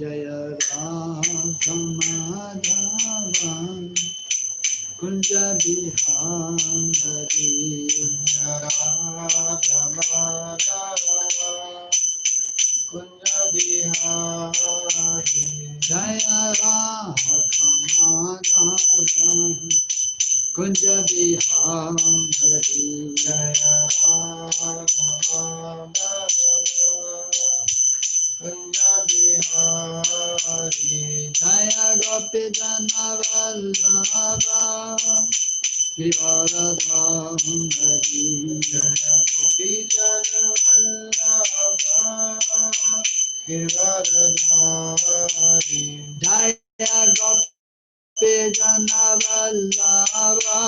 Jaya Radha Madhava Kunja Bihari Radha Madhava Kunja Bihari Jaya Radha Madhava Kunja Bihari Jaya Radha Madhava Kunja Bihari Jaya Gopi Jana Vallabha Givaradham Hari Jaya Gopi Jana Vallabha Givaradhari Jaya Gopi Jana Vallabha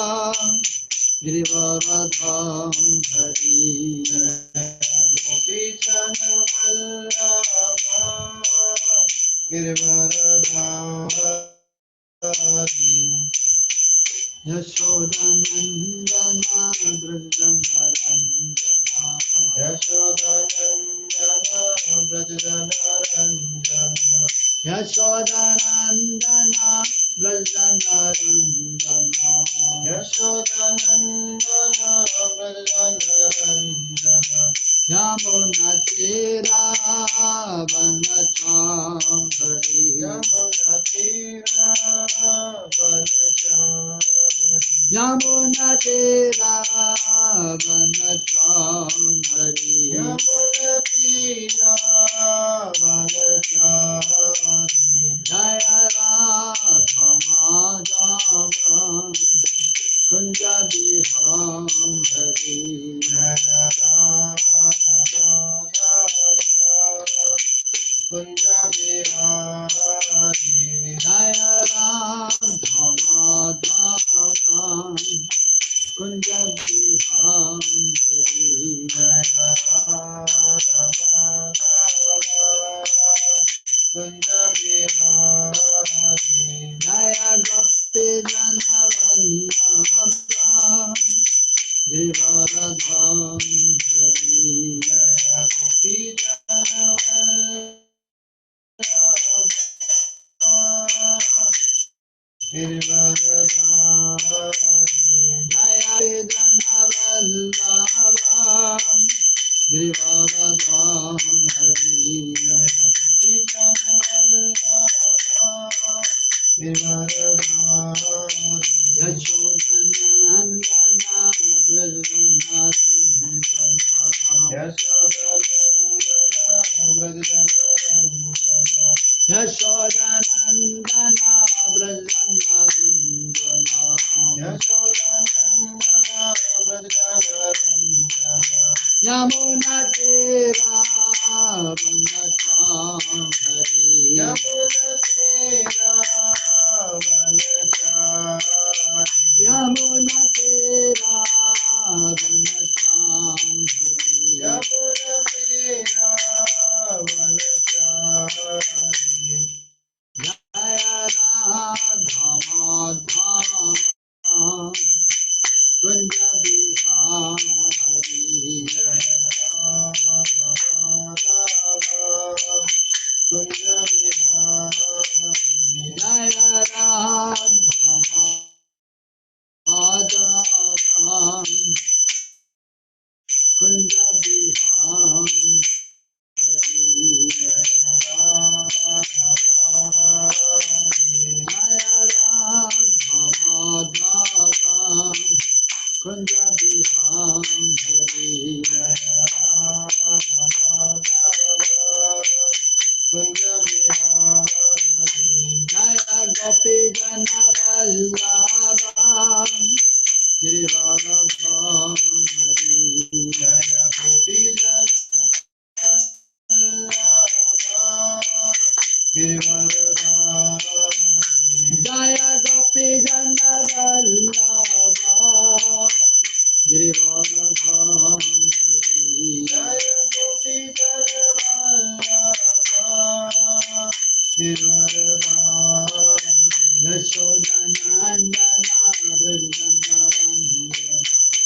Givaradham Hari Jaya Gopi Jana Vallabha Givaradhari Yashodanandana Brajanaranjana Yashodanandana Brajanaranjana Yashodanandana Brajanaranjana Yashodanandana Brajanaranjana Yamunatira Vanacham Hari Yamunatira Vanacham Yamunatira Vanacham Hari Yamunatira Vanacham Jaya Radha Madhava Kunja Bihari Jaya Radha Madhava Kunja Bihari Jaya Radha Madhava Kunja Bihari Jaya Radha Madhava Kunja Bihari Jaya Gopi Jana Vallabha Givaradham Hari Jaya Gopi Jana Vallabha Givaradhari Jaya Jana Vallabha Givaradham Hari Jaya Gopi Jana Vallabha Givaradhari Yashodanandana Brajanaranjana Yashodanandana Brajanaranjana Yashodanandana Brajanaranjana Yashodanandana Brajanaranjana Yamunatira Vanacham Hari Yamunatira Vanacham Yamunatira Vanacham Hari Yamunatira Vanacham Jaya Radha Madhava Kunja Bihari Jaya Radha Madhava Kunja Bihari Jaya Radha Madhava Kunja Bihari Jaya Radha Madhava Kunja Bihari Jaya Radha Kunja Bihari Jaya Gopi Jana Vallabha Givaradham Hari Jaya Gopi Jana Vallabha Givaradhari Jaya Gopi Jana Vallabha Givaradham Hari Jaya Gopi Jana Vallabha Givaradhari Yashodanandana Brajanaranjana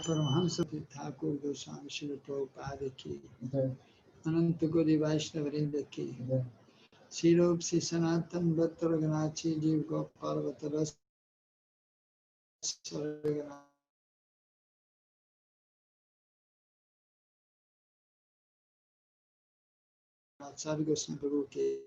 Paramahamsa Thakur Goswami Srila Prabhupada ki, Ananta Gori Vaishnava Vrinda ki, Sri Rup Sri Sanatan Bhatta Raghunathi Jiv Gopal Bhattaras Sari Goswami Prabhu ki,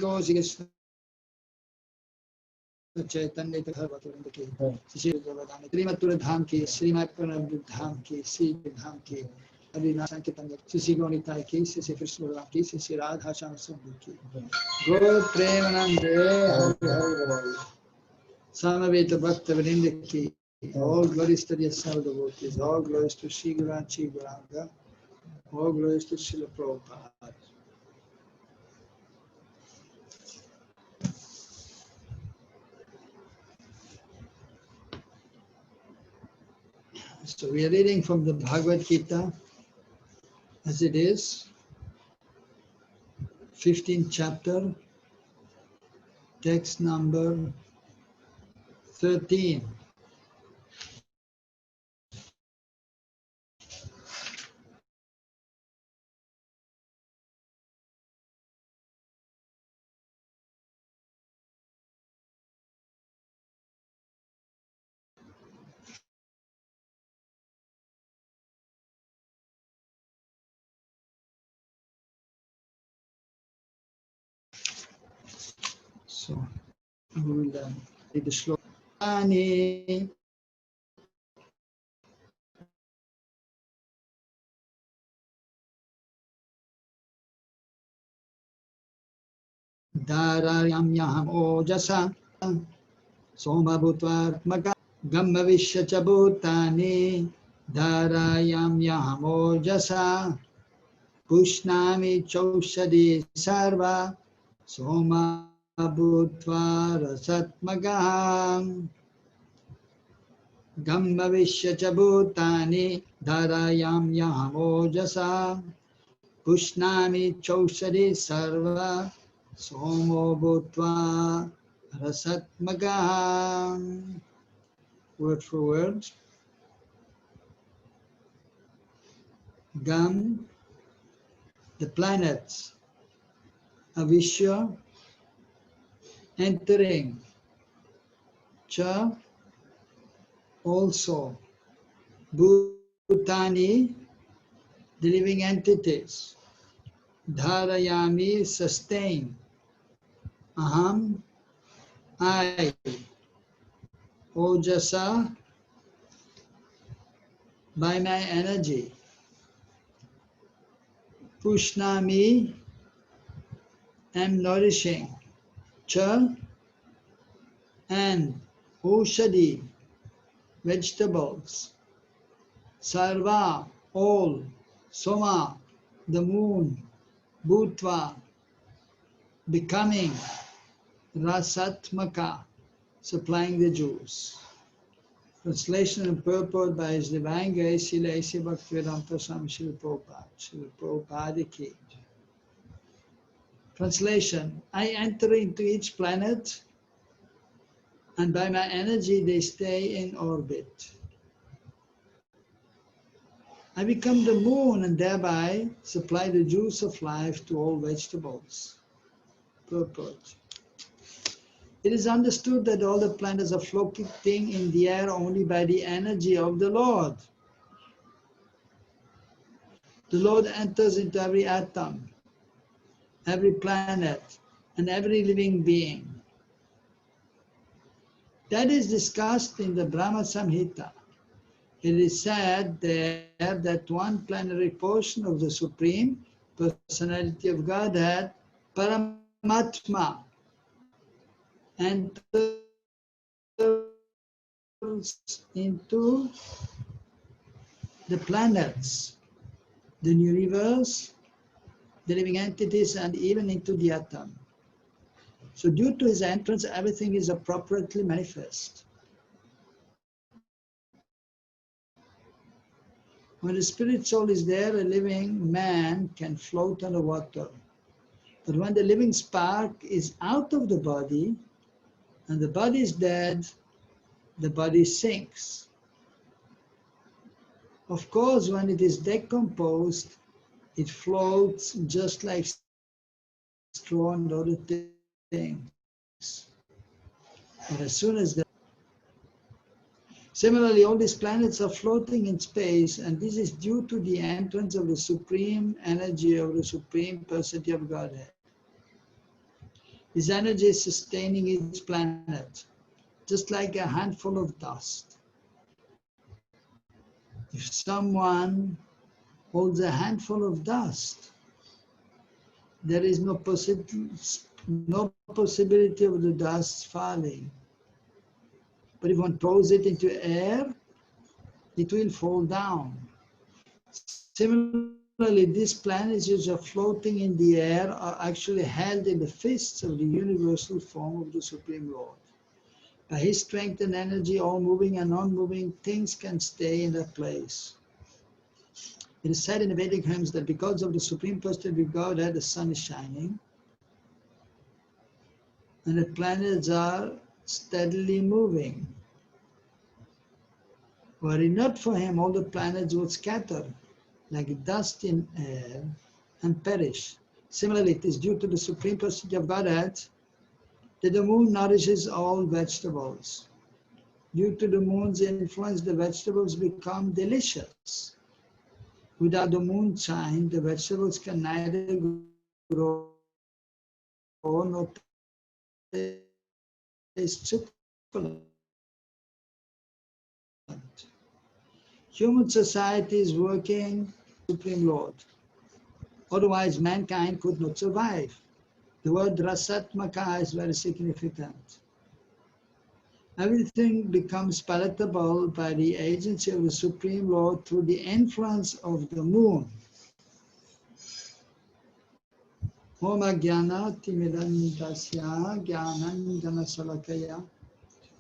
Gosi Krishna Chaitanya Bhattacharya Vrinda ki, Sri Govardhana Trimatura Dham ki, Sri Makarana Dham ki, Sri Dham ki, Adina Sankirtan Sri Gaunitai ki, Sri Krishna Ram ki, Sri Radha Shamsundar ki, Gaur Premanande Hari Hari Samaveta Bhakta Vrinda ki, all glories to the assembled devotees, all glories to Sri Guru and Sri Gauranga, all glories to Srila Prabhupada. So we are reading from the Bhagavad Gita as it is, 15th chapter, text number 13. So we will read the shloka. Bhūtāni dhārayāmy aham ojasā somo bhūtvā āviśya ca bhūtāni dhārayāmy aham ojasā puṣṇāmi cauṣadhīḥ sarvāḥ somo bhūtvā rasātmakaḥ āviśya ca bhūtāni dhārayāmy aham ojasā puṣṇāmi cauṣadhīḥ sarvāḥ somo bhūtvā rasātmakaḥ. Word for word. Gam, the planets, āviśya, entering, cha, also, bhūtāni, the living entities, dhārayāmy, sustain, aham, I, ojasā, by my energy, puṣṇāmi, am nourishing, cha, and cauṣadhīḥ, vegetables, sarvāḥ, all, somo, the moon, bhūtvā, becoming, rasātmakaḥ, supplying the juice. Translation and purport by His Divine Grace, Srila A.C. Bhaktivedanta Swami Srila Prabhupada. Srila Prabhupada ki. Translation: I enter into each planet, and by my energy they stay in orbit. I become the moon and thereby supply the juice of life to all vegetables. Purport: it is understood that all the planets are floating in the air only by the energy of the Lord. The Lord enters into every atom every planet, and every living being. That is discussed in the Brahma Samhita. It is said there that one plenary portion of the Supreme Personality of Godhead, Paramatma, enters into the planets, the universe, the living entities, and even into the atom. So due to his entrance, everything is appropriately manifest. When the spirit soul is there, a living man can float on the water. But when the living spark is out of the body, and the body is dead, the body sinks. Of course, when it is decomposed, it floats just like straw and other things. But as soon as Similarly, all these planets are floating in space, and this is due to the entrance of the supreme energy of the Supreme Personality of Godhead. This energy is sustaining each planet, just like a handful of dust. If someone holds a handful of dust, there is no possibility of the dust falling. But if one throws it into air, it will fall down. Similarly, these planets which are floating in the air are actually held in the fists of the universal form of the Supreme Lord. By his strength and energy, all moving and non-moving things can stay in their place. It is said in the Vedic hymns that because of the Supreme Personality of Godhead, the sun is shining, and the planets are steadily moving. Were it not for him, all the planets would scatter like dust in air and perish. Similarly, it is due to the Supreme Personality of Godhead that the moon nourishes all vegetables. Due to the moon's influence, the vegetables become delicious. Without the moonshine, the vegetables can neither grow nor taste succulent. Human society is working Supreme Lord. Otherwise, mankind could not survive. The word rasātmakaḥ is very significant. Everything becomes palatable by the agency of the Supreme Lord through the influence of the moon. Om Ajnanati Midantasya Jnananjana Salakaya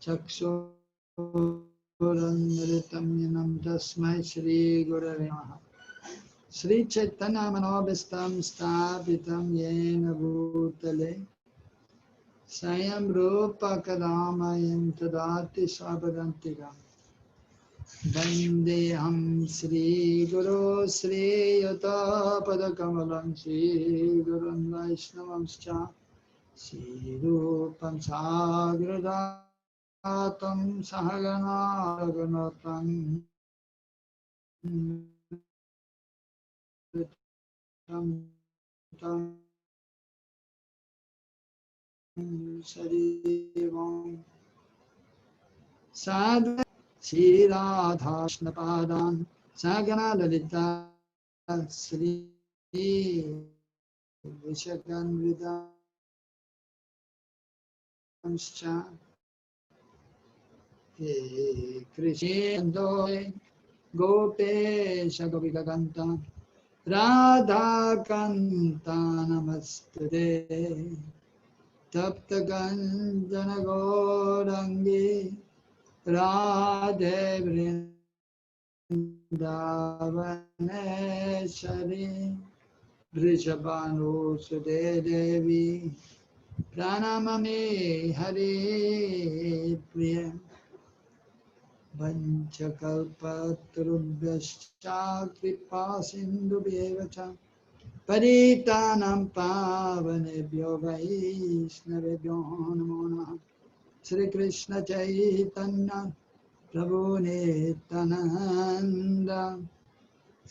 Chakshurannritam Tasmai Shri Gurave Namaha Sri Chaitanya Manobhistam Sthapitam Yena Bhūtale Sayam Rupa Kadamayam Tadati Sabadantikam Vandeham Sri Guru Sri Yata Padakamalam Sri Gurun Vaishnavamscha Sri Rupam Sagradatam Sahagana Raghunatam Sarivam Sadhu Sri Radha Shnapadan Sagana Lalita Sri Vishakan Vidamscha He Krishna Gopesha Gopika Kanta Radha Kanta Namaste Tapta Kanjana Gaurangi Radhe Vrindavaneshwari Vrishabhanu Sude Devi Pranamami Hari Priya Vanchakalpatarubhyascha Kripa Sindhubhyevacha Paritanam Pavanebhyo Vaishnavebhyo Namo Namaha Sri Krishna Chaitanya Prabhu Nityananda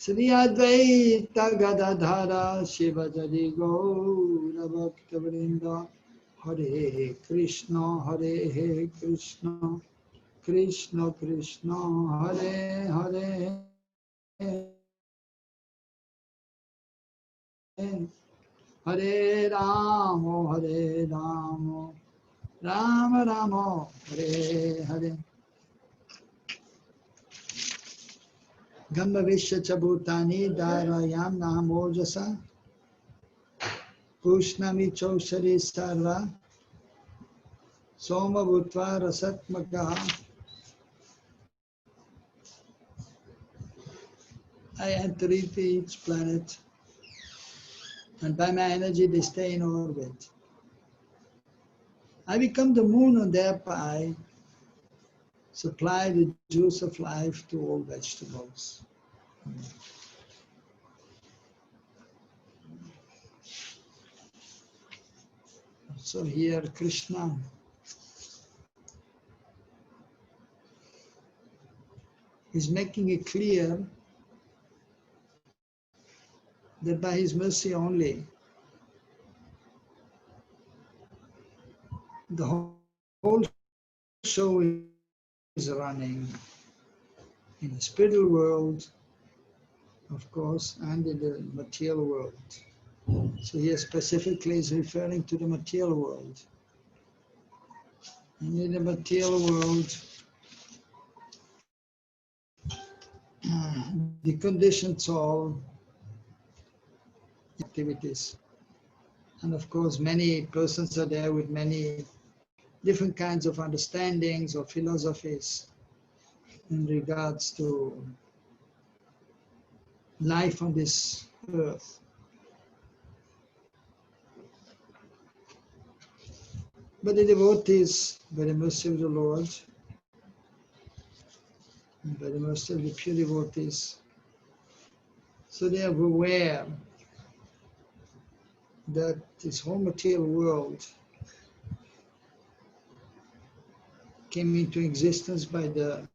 Sri Advaita Gadadhara Shivajadi Gaura Bhakta Vrinda Hare Krishna Hare Krishna Krishna Krishna Hare Hare Hare Rama Rama Rama Hare Hare Gamba Vishya Bhūtāni dhārayāmy aham ojasā puṣṇāmi cauṣadhīḥ sarvāḥ somo bhūtvā rasātmakaḥ. I enter into each planet, and by my energy they stay in orbit. I become the moon, and thereby supply the juice of life to all vegetables. So here Krishna is making it clear that by his mercy only, the whole show is running in the spiritual world, of course, and in the material world. So here specifically is referring to the material world. And in the material world, the conditioned soul activities. And of course, many persons are there with many different kinds of understandings or philosophies in regards to life on this earth. But the devotees, by the mercy of the Lord, and by the mercy of the pure devotees, so they are aware that this whole material world came into existence by the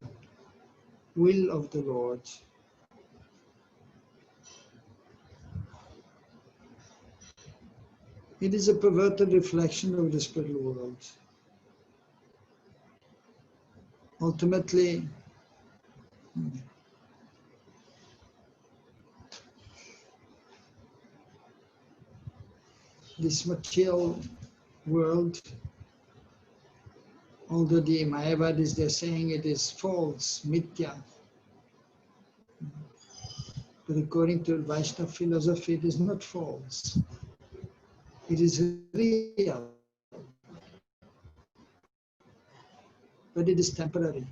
will of the Lord. It is a perverted reflection of the spiritual world. Ultimately, this material world, although the Mayavadis, they're saying it is false, mithya, but according to Vaishnava philosophy, it is not false. It is real, but it is temporary.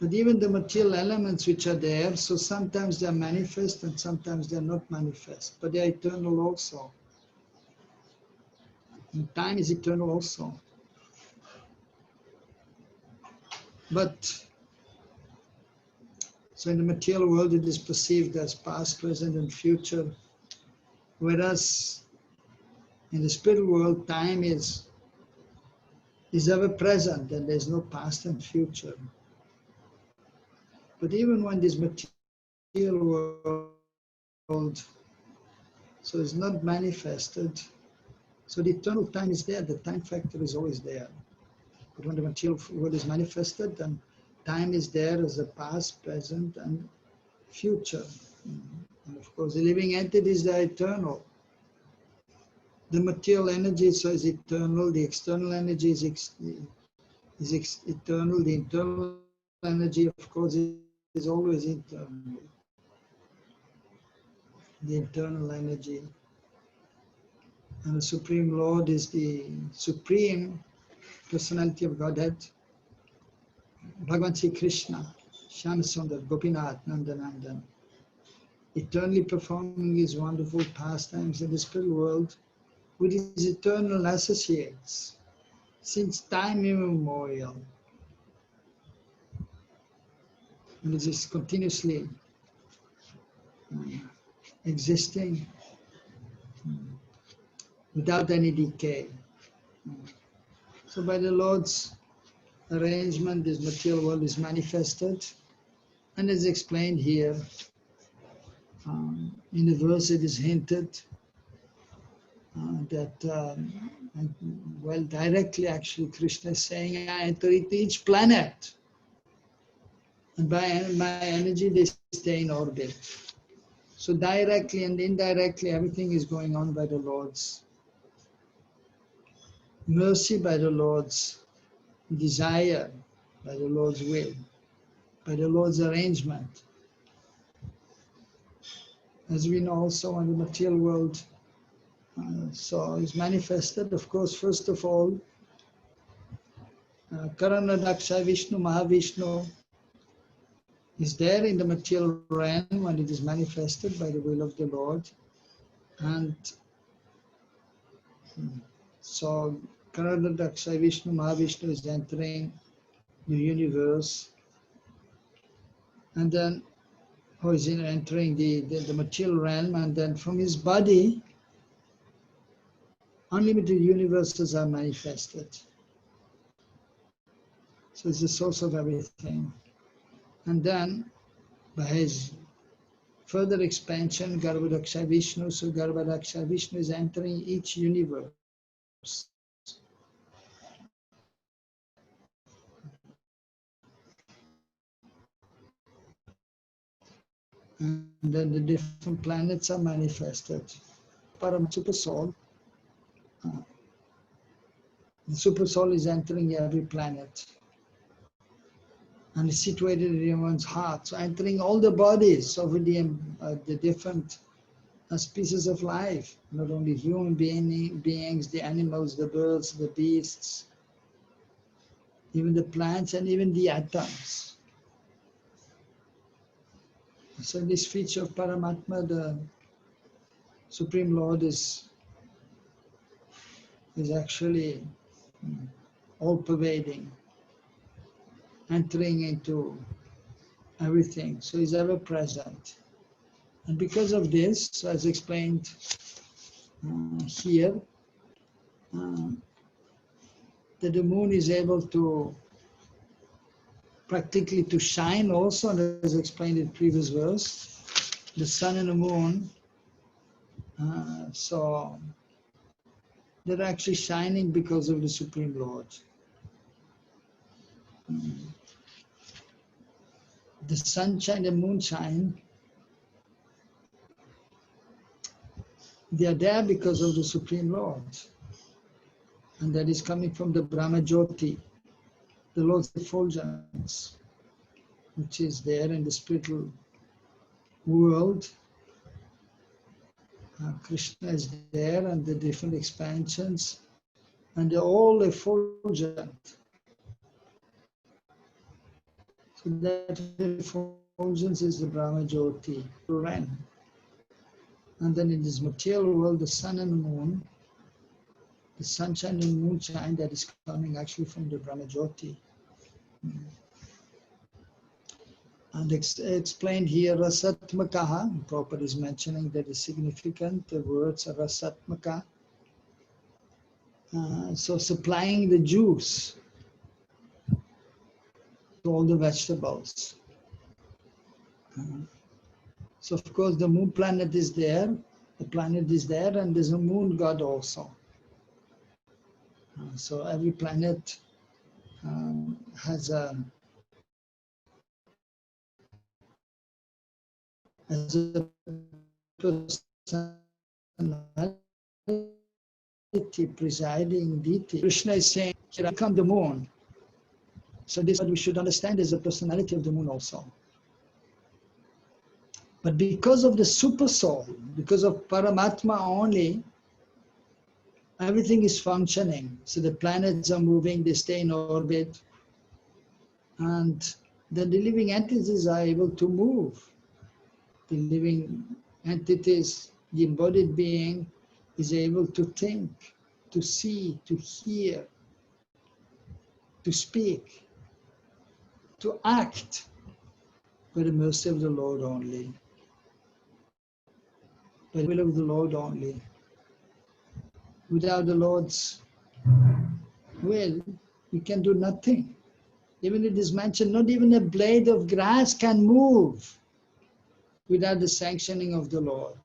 But even the material elements which are there, so sometimes they are manifest and sometimes they are not manifest, but they are eternal also. And time is eternal also. But, so in the material world it is perceived as past, present and future, whereas in the spiritual world time is ever present and there is no past and future. But even when this material world so is not manifested, so the eternal time is there, the time factor is always there. But when the material world is manifested, then time is there as a past, present and future. And of course the living entities, they are eternal. The material energy so is eternal, the external energy is eternal, the internal energy of course is always eternal. The internal energy. And the Supreme Lord is the Supreme Personality of Godhead, Bhagavan Sri Krishna, Shyamasundar, Gopinath, Nandanandan, eternally performing his wonderful pastimes in the spiritual world with his eternal associates since time immemorial. And it is continuously existing without any decay. So by the Lord's arrangement, this material world is manifested And as explained here, in the verse it is hinted that, well, directly actually Krishna is saying, I enter into each planet. And by my energy they stay in orbit. So directly and indirectly everything is going on by the Lord's mercy, by the Lord's desire, by the Lord's will, by the Lord's arrangement. As we know also in the material world, so is manifested, of course, first of all, Karanadaksha Vishnu, Mahavishnu is there in the material realm when it is manifested by the will of the Lord. And so Karanadaksha Vishnu, Mahavishnu is entering the universe. And then, is entering the material realm, and then from his body, unlimited universes are manifested. So it's the source of everything. And then, by his further expansion, Garbhadaksha Vishnu, so Garbhadaksha Vishnu is entering each universe. And then the different planets are manifested. Super Soul. The Super Soul is entering every planet and is situated in one's heart. So entering all the bodies of the different species of life, not only human beings, the animals, the birds, the beasts, even the plants and even the atoms. So this feature of Paramatma, the Supreme Lord, is actually all-pervading, entering into everything. So he's ever present. And because of this, as explained here, that the moon is able to practically to shine also, and as explained in previous verse, the sun and the moon, so they're actually shining because of the Supreme Lord. The sunshine, the moonshine, they are there because of the Supreme Lord. And that is coming from the Brahma Jyoti, the Lord's effulgence, which is there in the spiritual world. Krishna is there and the different expansions, and they're all effulgent. So that effulgence is the Brahma Jyoti, Ren. And then in this material world, the sun and the moon, the sunshine and moonshine, that is coming actually from the Brahma Jyoti. And explained here, rasātmakaḥ, Prabhupada is mentioning that is significant, the words are rasātmakaḥ. So supplying the juice to all the vegetables. So of course the moon planet is there, the planet is there, and there's a moon god also. So every planet has a personality, presiding deity. Krishna is saying, here I come the moon. So this is what we should understand is the personality of the moon also. But because of the super soul, because of Paramatma only, everything is functioning. So the planets are moving, they stay in orbit, and then the living entities are able to move. The living entities, the embodied being, is able to think, to see, to hear, to speak, to act by the mercy of the Lord only, by the will of the Lord only. Without the Lord's will, we can do nothing. Even it is mentioned, not even a blade of grass can move without the sanctioning of the Lord.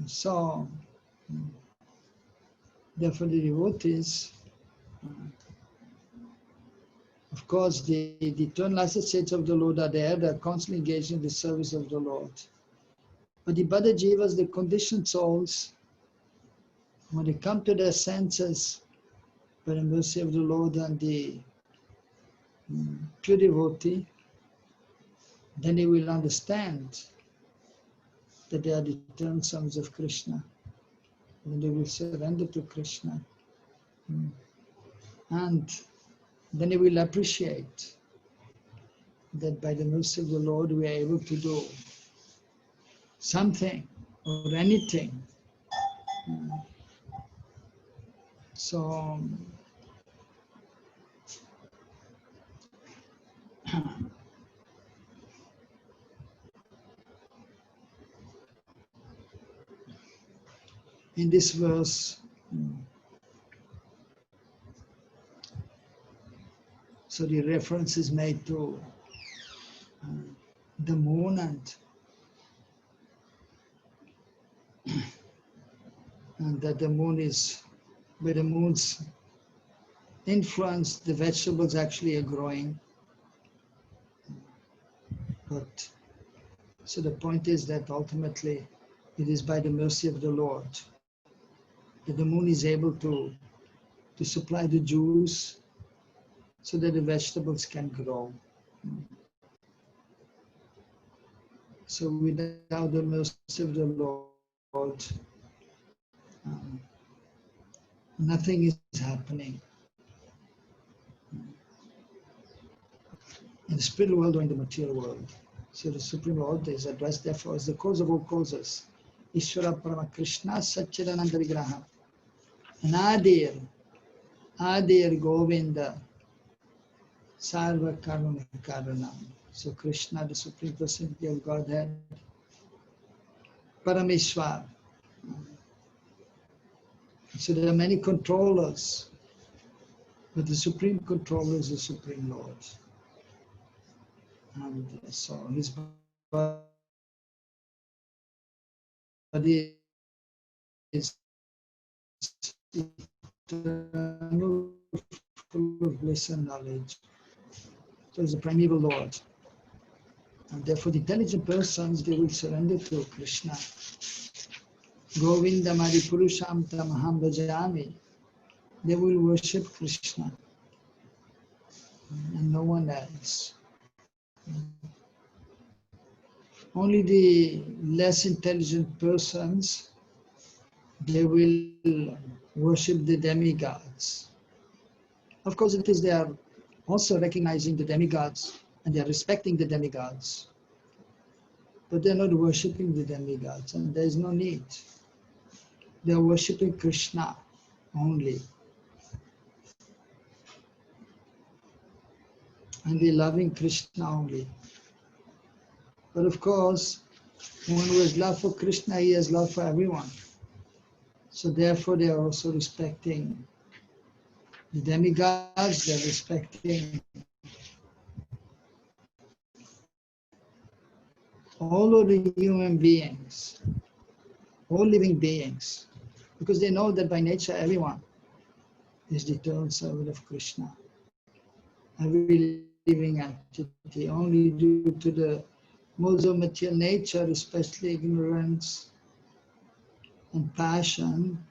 So, therefore the devotees, of course, the eternal associates of the Lord are there, they are constantly engaged in the service of the Lord. But the Bada Jivas, the conditioned souls, when they come to their senses by the mercy of the Lord and the pure devotee, then they will understand that they are the eternal sons of Krishna. And they will surrender to Krishna. And then they will appreciate that by the mercy of the Lord we are able to do something or anything. So, in this verse, so the reference is made to the moon and that the moon is, by the moon's influence, the vegetables actually are growing. But so the point is that ultimately it is by the mercy of the Lord that the moon is able to supply the juice so that the vegetables can grow. So without the mercy of the Lord, nothing is happening. In the spiritual world or in the material world. So the Supreme Lord is addressed therefore as the cause of all causes. Ishvara Parama Krishna Satchidananda Vigraha. And Adir Govinda Sarva Karma Karanam. So Krishna, the Supreme Personality of Godhead, Parameshwar. So there are many controllers, but the Supreme Controller is the Supreme Lord. And so his body is eternal, full of bliss and knowledge. So it's the primeval Lord. And therefore the intelligent persons, they will surrender to Krishna. Govindam Adipurusham Tam aham bhājāmi. They will worship Krishna and no one else. Only the less intelligent persons, they will worship the demigods. Of course, it is they are also recognizing the demigods and they are respecting the demigods. But they are not worshipping the demigods and there is no need. They are worshipping Krishna only. And they are loving Krishna only. But of course, one who has love for Krishna, he has love for everyone. So therefore they are also respecting the demigods, they are respecting all of the human beings, all living beings, because they know that by nature everyone is the eternal servant of Krishna. Every living entity, only due to the modes of material nature, especially ignorance and passion,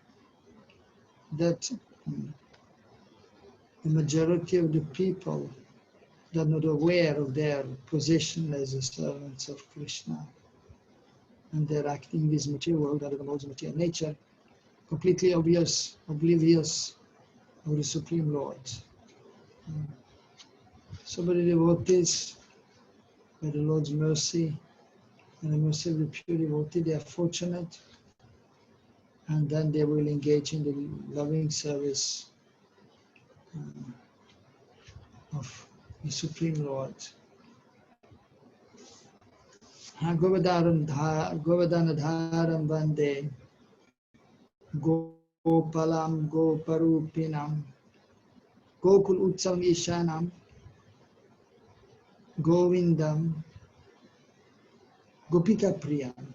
that the majority of the people are not aware of their position as the servants of Krishna. And they're acting in this material world under the modes of material nature, completely oblivious of the Supreme Lord. So by the devotees, by the Lord's mercy and the mercy of the pure devotee, they are fortunate, and then they will engage in the loving service of the Supreme Lord. Govardhana dharam vande Gopalam Goparupinam Gokul Utsav Ishanam Govindam Gopika Priyam.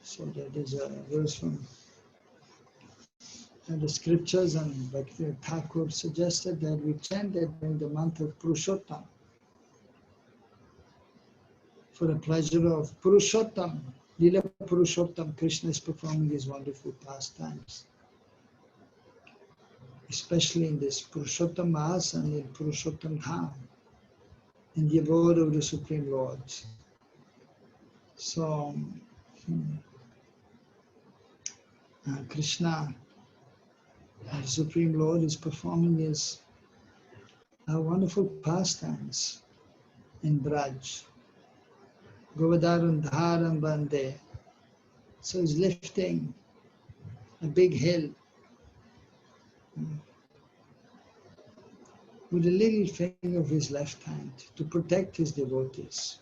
So that is a verse from the scriptures, and Bhakti Thakur suggested that we chant that during the month of Purushottam for the pleasure of Purushottam. Lila Purushottam, Krishna is performing his wonderful pastimes, especially in this Purushottam Mass and in Purushottam Dham, in the abode of the Supreme Lord. So, Krishna, the Supreme Lord, is performing his wonderful pastimes in Braj. Govadaran Dharam Bande. So he's lifting a big hill with a little finger of his left hand to protect his devotees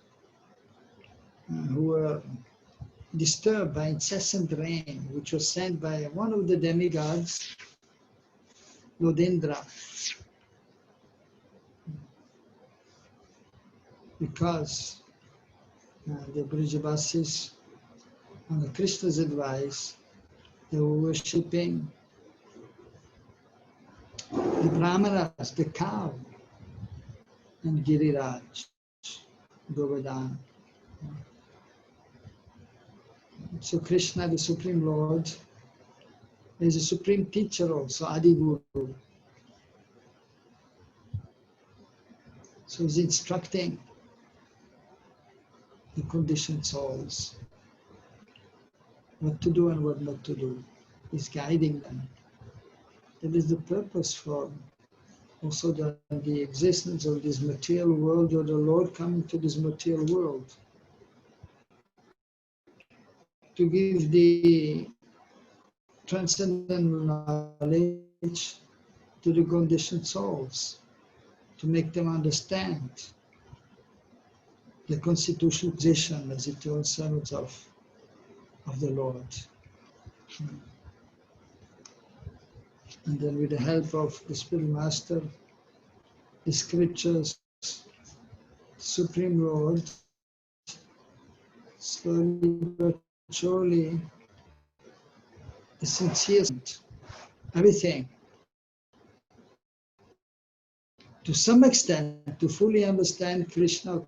who were disturbed by incessant rain, which was sent by one of the demigods, Lodendra, because the Brajavasis, on Krishna's advice, they were worshipping the Brahmanas, the cow, and Giriraj, Govardhan. So Krishna, the Supreme Lord, is a supreme teacher also, Adi Guru. So he's instructing the conditioned souls what to do and what not to do. He's guiding them. That is the purpose for also the existence of this material world, or the Lord coming to this material world, to give the transcendental knowledge to the conditioned souls, to make them understand the constitutional position as eternal servants of the Lord. And then with the help of the Spiritual Master, the scriptures, Supreme Lord, slowly but surely, the sincere, everything, to some extent, to fully understand Krishna's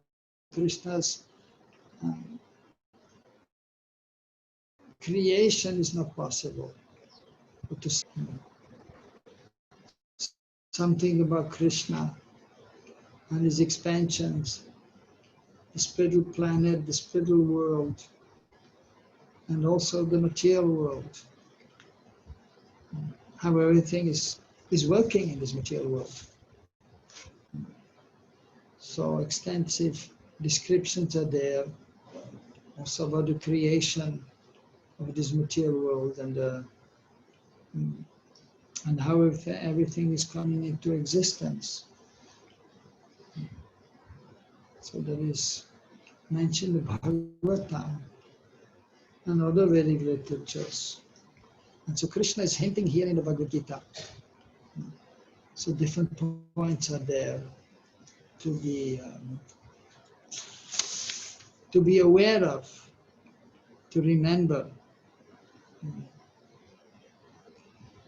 creation is not possible. But to something about Krishna and his expansions, the spiritual planet, the spiritual world, and also the material world, how everything is working in this material world. So extensive descriptions are there also about the creation of this material world and how everything is coming into existence. So that is mentioned in the Bhagavatam and other Vedic literatures. And so Krishna is hinting here in the Bhagavad Gita. So different points are there to be aware of, to remember.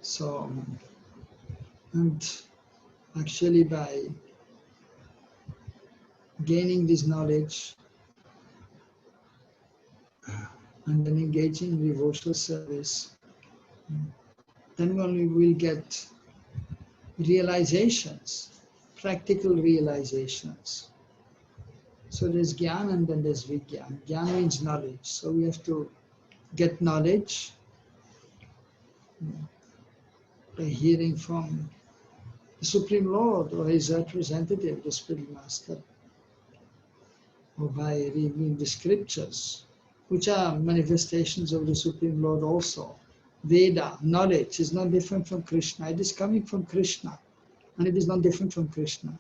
So, and actually by gaining this knowledge and then engaging in devotional service, then only we'll get realizations, practical realizations. So there's Jnana and then there's Vijnana. Jnana means knowledge. So we have to get knowledge by hearing from the Supreme Lord or his representative, the Spiritual Master, or by reading the scriptures, which are manifestations of the Supreme Lord also. Veda, knowledge, is not different from Krishna. It is coming from Krishna, and it is not different from Krishna.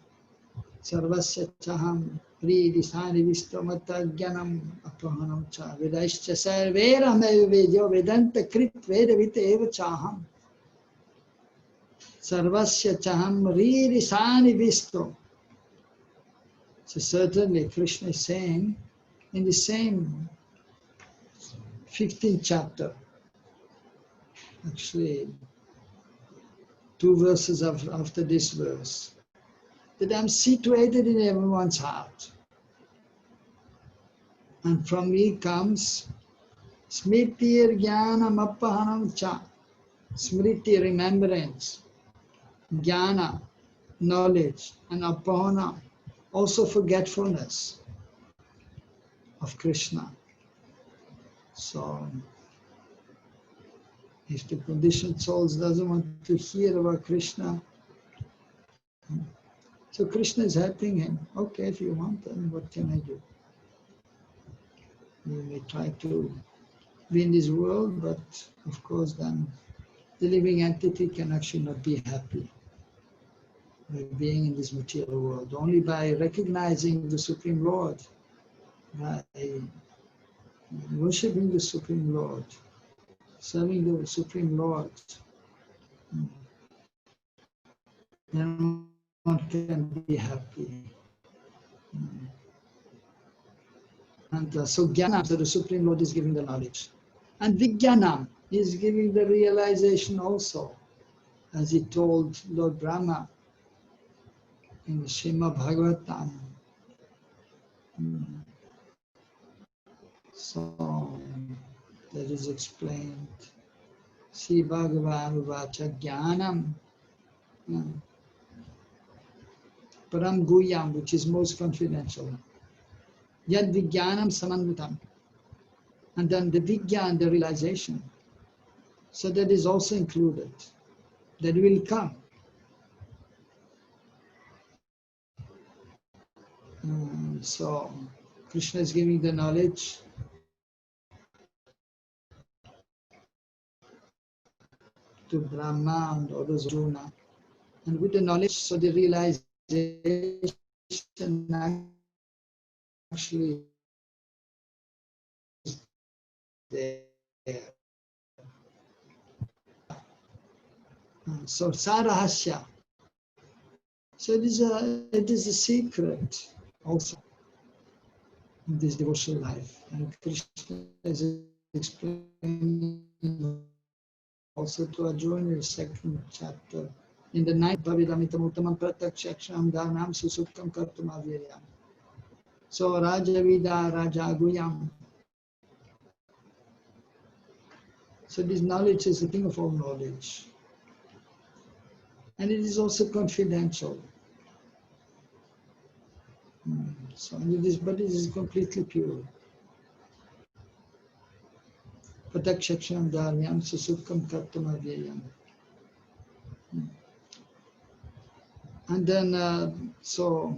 Sarvāḥ aham Ridisani vistamata gyanam apahanam cha vedaischa sarveram vedyo vedanta krit vedavita eva chaham sarvasya chaham ridisani visto. So certainly Krishna is saying in the same 15th chapter, actually 2 verses after this verse, that I'm situated in everyone's heart. And from me comes smritir jnanam appahanam cha. Smriti, remembrance, jnana, knowledge, and appahana, also forgetfulness of Krishna. So, if the conditioned souls doesn't want to hear about Krishna, so Krishna is helping him. Okay, if you want, then what can I do? You may try to be in this world, but of course then the living entity can actually not be happy by being in this material world. Only by recognizing the Supreme Lord, by worshipping the Supreme Lord, serving the Supreme Lord, then one can be happy. And so Jnana, so the Supreme Lord is giving the knowledge. And Vijnanam is giving the realization also, as he told Lord Brahma in the Srimad Bhagavatam. So that is explained. Sri Bhagavan Vacha Jnanam Param Guyam, which is most confidential. Yad Vijnanam Samanvitam. And then the Vijnan, the realization. So that is also included. That will come. So Krishna is giving the knowledge to Brahma and others, Arjuna. And with the knowledge, so the realization actually is there. So sarvāḥ. So it is a secret also in this devotional life. And Krishna is explaining also to Arjuna in the 2nd chapter. In the 9th, Bhavidamitam Uttamam Pratakshaksham Dharnam Susuktam Kartum Aviryam. So Raja Vida, Raja Guyam. So this knowledge is the king of all knowledge. And it is also confidential. So but it is completely pure. Pratakshaksham Dharnam Susuktam Kartum Aviryam. And then, so,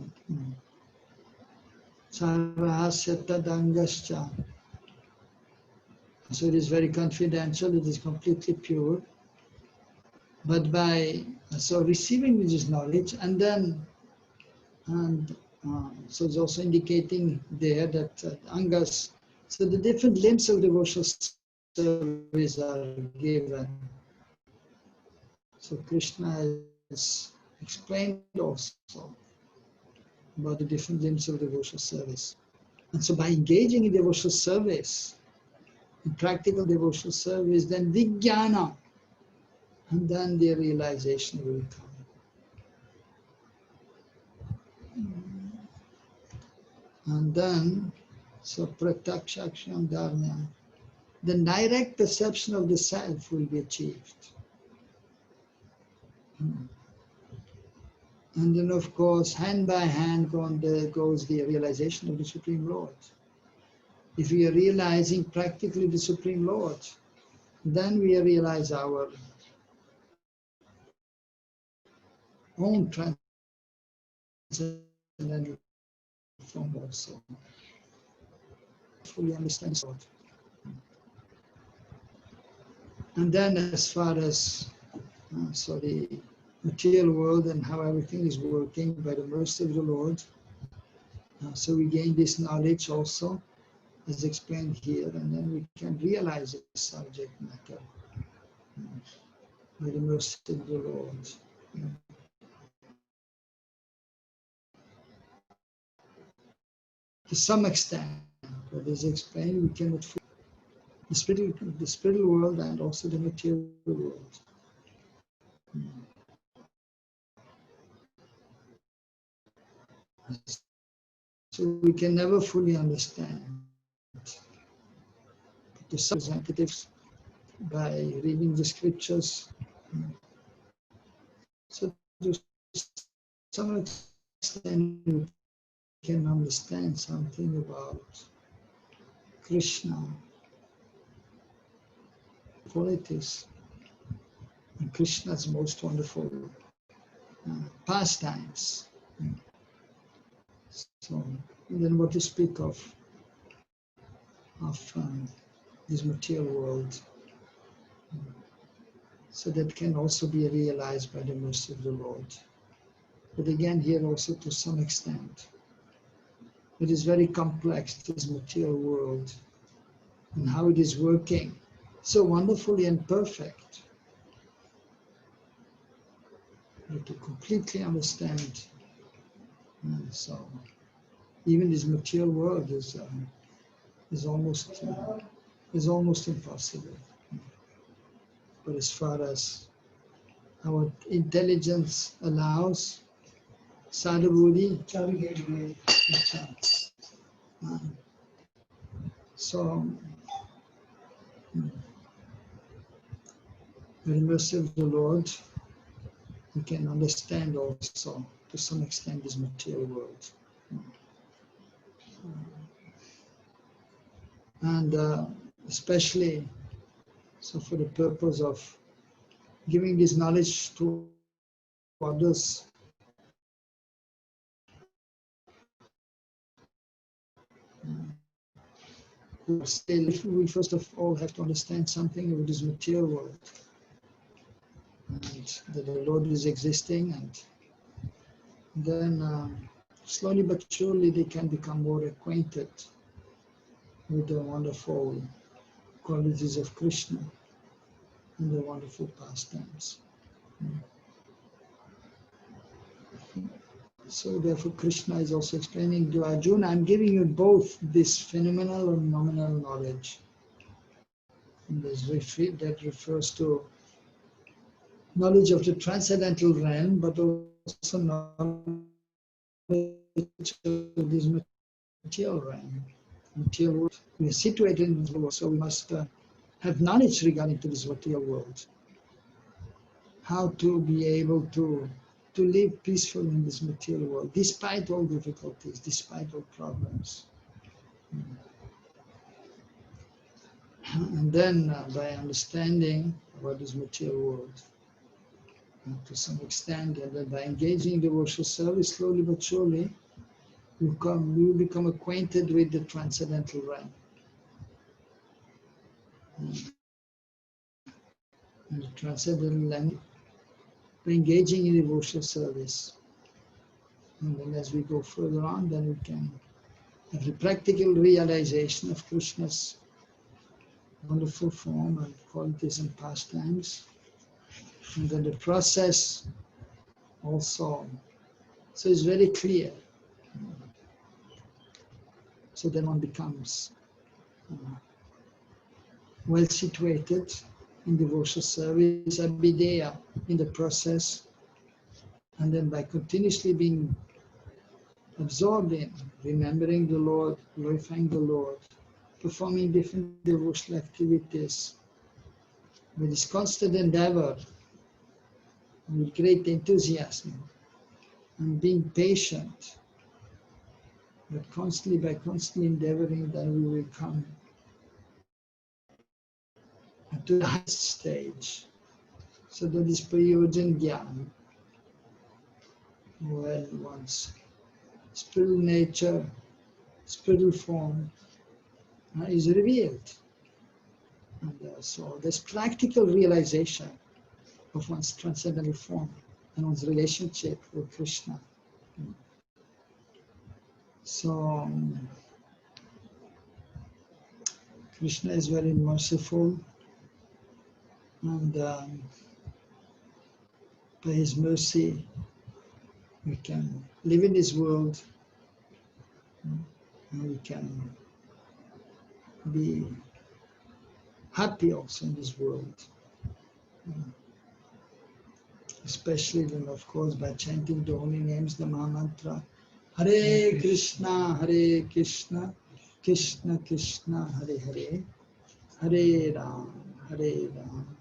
sarvāḥ tadangascha. So it is very confidential, it is completely pure. But by, so receiving this knowledge, and then, so it's also indicating there that angas, so the different limbs of devotional service are given. So Krishna is explained also about the different limbs of devotional service. And so by engaging in devotional service, in practical devotional service, then vijnana, and then the realization will come. And then, so pratakshaksham dharma, the direct perception of the self will be achieved. And then, of course, hand by hand goes the realization of the Supreme Lord. If we are realizing practically the Supreme Lord, then we realize our own transcendental form also. Fully understand the Lord. And then, as far as so the material world and how everything is working by the mercy of the Lord, So we gain this knowledge also, as explained here, and then we can realize the subject matter by the mercy of the Lord. To some extent, what is explained, we cannot fully the spiritual world and also the material world. So we can never fully understand the representatives by reading the scriptures. So to some extent we can understand something about Krishna qualities and Krishna's most wonderful pastimes. So, and then what to speak of this material world. So that can also be realized by the mercy of the Lord. But again, here also to some extent, it is very complex, this material world, and how it is working so wonderfully and perfect. But to completely understand, so even this material world is almost impossible. But as far as our intelligence allows, sadhubhuti, so by the mercy of the Lord, we can understand also to some extent this material world. And especially so for the purpose of giving this knowledge to others. We first of all have to understand something of this material world, and that the Lord is existing, and then slowly but surely they can become more acquainted with the wonderful qualities of Krishna and the wonderful pastimes. So therefore Krishna is also explaining to Arjuna, I'm giving you both this phenomenal or nominal knowledge. And that refers to knowledge of the transcendental realm, but also knowledge of this material realm. Material world. We are situated in the world, so we must have knowledge regarding to this material world. How to be able to live peacefully in this material world, despite all difficulties, despite all problems. And then by understanding about this material world, to some extent, and then by engaging in devotional service, slowly but surely, we will become acquainted with the transcendental realm. And the transcendental realm, by engaging in devotional service. And then as we go further on, then we can have the practical realization of Krishna's wonderful form and qualities and pastimes. And then the process also, so it's very clear. So then one becomes well situated in devotional service, abhideya in the process, and then by continuously being absorbed in remembering the Lord, glorifying the Lord, performing different devotional activities with this constant endeavor, with great enthusiasm, and being patient, but by constantly endeavoring, then we will come to the highest stage. So that is prayojan jnana, when one's spiritual nature, spiritual form is revealed. And so there's practical realization of one's transcendental form and one's relationship with Krishna. So Krishna is very merciful, and by his mercy we can live in this world, and we can be happy also in this world, especially then, of course, by chanting the holy names, the Mahamantra, Hare Krishna, Krishna Krishna, Hare Hare, Hare Ram,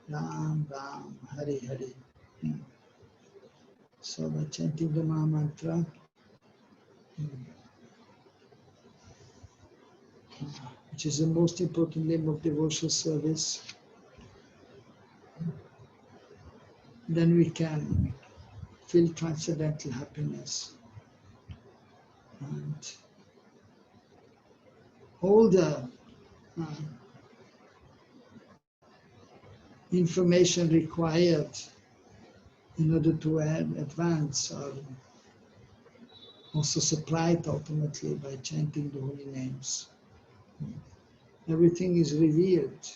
Ram Ram, Hare Hare. So by chanting the Mahamantra, which is the most important name of devotional service, then we can feel transcendental happiness. And all the information required in order to advance are also supplied ultimately by chanting the holy names. Everything is revealed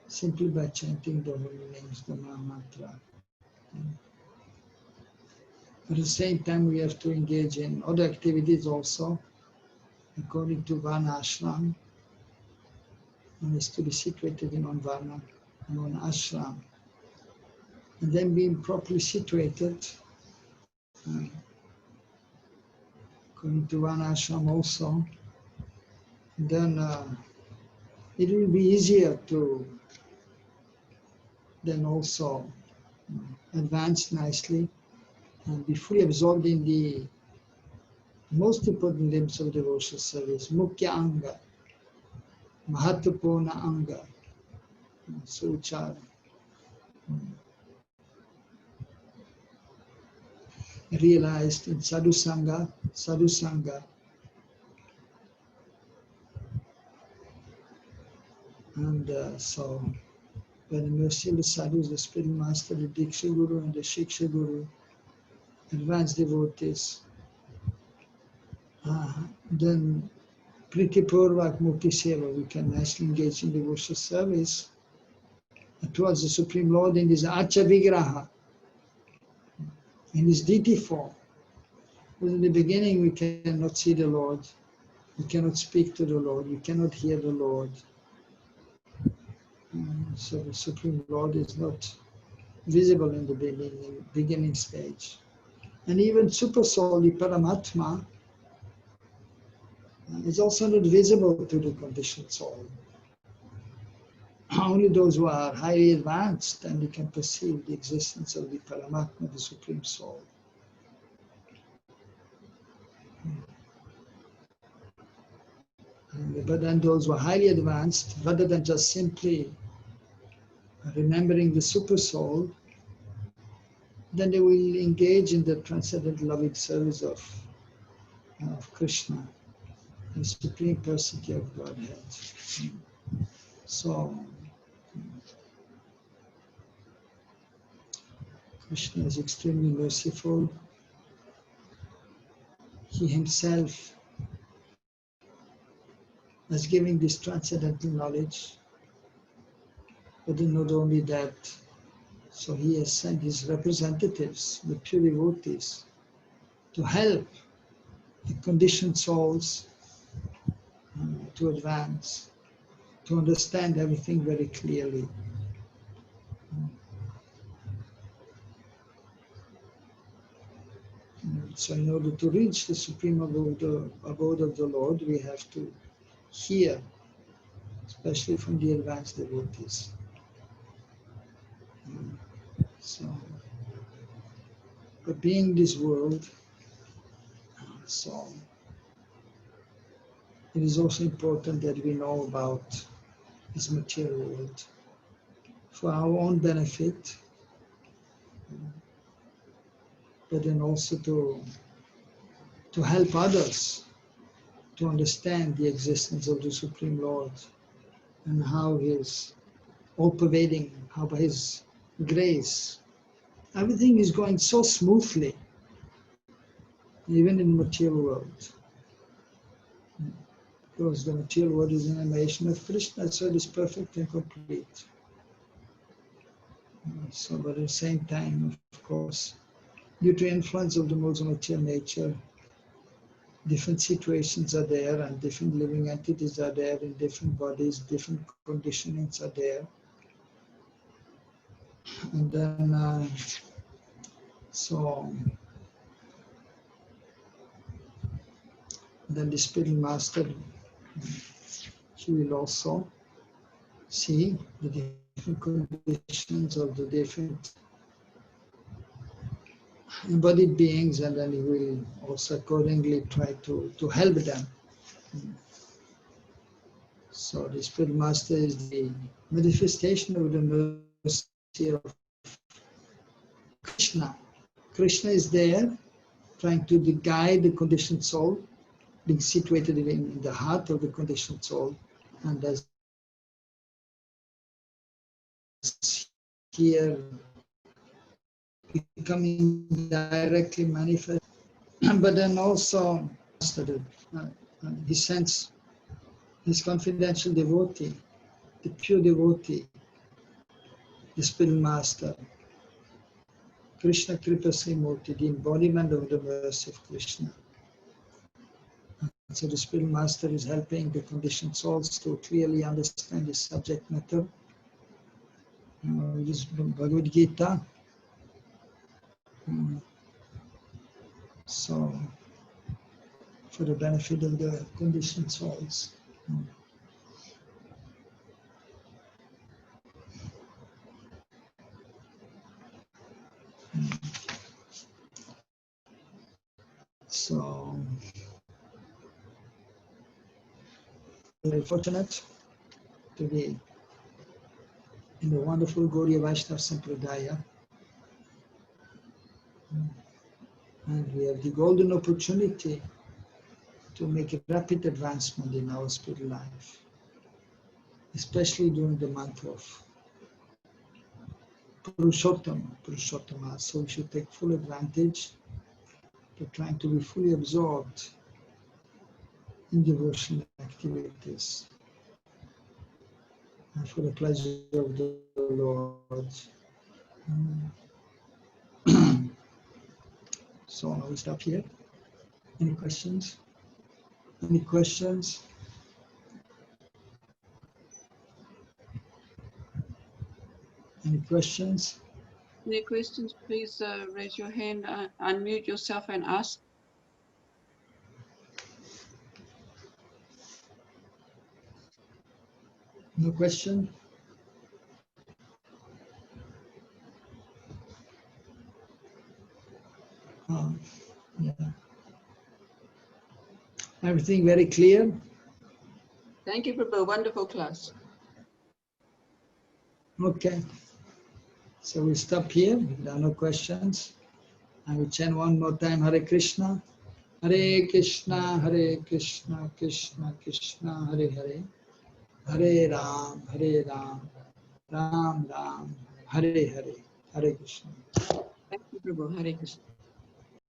simply by chanting the holy names, the Mahamantra. At the same time, we have to engage in other activities also, according to Varna Ashram. One is to be situated in one Varna and one Ashram. And then being properly situated, according to Varna Ashram also, then it will be easier to then also advance nicely and be fully absorbed in the most important limbs of devotional service, Mukhya Anga, Mahatapurna Anga, so which are realized in Sadhu Sangha, and so by the mercy of the sadhus, the spiritual master, the Diksha Guru and the Shiksha Guru, advanced devotees, then Priti Purvak Mukti Seva, we can nicely engage in devotional service towards the Supreme Lord in his Acha Vigraha, in his deity form. Because in the beginning we cannot see the Lord, we cannot speak to the Lord, we cannot hear the Lord. So the Supreme Lord is not visible in the beginning stage. And even Super Soul, the Paramatma, is also not visible to the conditioned soul. Only those who are highly advanced, and they can perceive the existence of the Paramatma, the Supreme Soul. But then those who are highly advanced, rather than just simply remembering the Super Soul, then they will engage in the transcendental loving service of Krishna, the Supreme Personality of Godhead. So, Krishna is extremely merciful. He himself is giving this transcendental knowledge, but not only that, so he has sent his representatives, the pure devotees, to help the conditioned souls to advance, to understand everything very clearly. So in order to reach the supreme abode of the Lord, we have to hear, especially from the advanced devotees. So, but being in this world, so it is also important that we know about this material world for our own benefit, but then also to help others to understand the existence of the Supreme Lord and how He is all-pervading, how by His grace everything is going so smoothly, even in the material world. Because the material world is an emanation of Krishna, so it is perfect and complete. So, but at the same time, of course, due to influence of the modes of material nature, different situations are there and different living entities are there in different bodies, different conditionings are there. And then, then the spiritual master, he will also see the different conditions of the different embodied beings, and then he will also accordingly try to help them. So the spiritual master is the manifestation of the mercy of Krishna. Krishna is there trying to guide the conditioned soul, being situated in the heart of the conditioned soul, and as here becoming directly manifest. But then also he sends his confidential devotee, the pure devotee, the spiritual master, Krishna Kripa Srimurti, the embodiment of the mercy of Krishna. So the spiritual master is helping the conditioned souls to clearly understand the subject matter, which is Bhagavad Gita. So, for the benefit of the conditioned souls. So, very fortunate to be in the wonderful Gaudiya Vaishnava Sampradaya. And we have the golden opportunity to make a rapid advancement in our spiritual life, especially during the month of Puruṣottama. So we should take full advantage to trying to be fully absorbed in devotional activities and for the pleasure of the Lord. So now we stop here. Any questions? Any questions? Any questions? Any questions, please raise your hand, unmute yourself and ask. No question? Yeah. Everything very clear? Thank you, Prabhu. Wonderful class. Okay. So we stop here. If there are no questions, I will chant one more time Hare Krishna. Hare Krishna, Hare Krishna, Krishna Krishna, Hare Hare. Hare Ram, Ram Ram, Hare Hare. Hare Krishna. Thank you, Prabhu. Hare Krishna.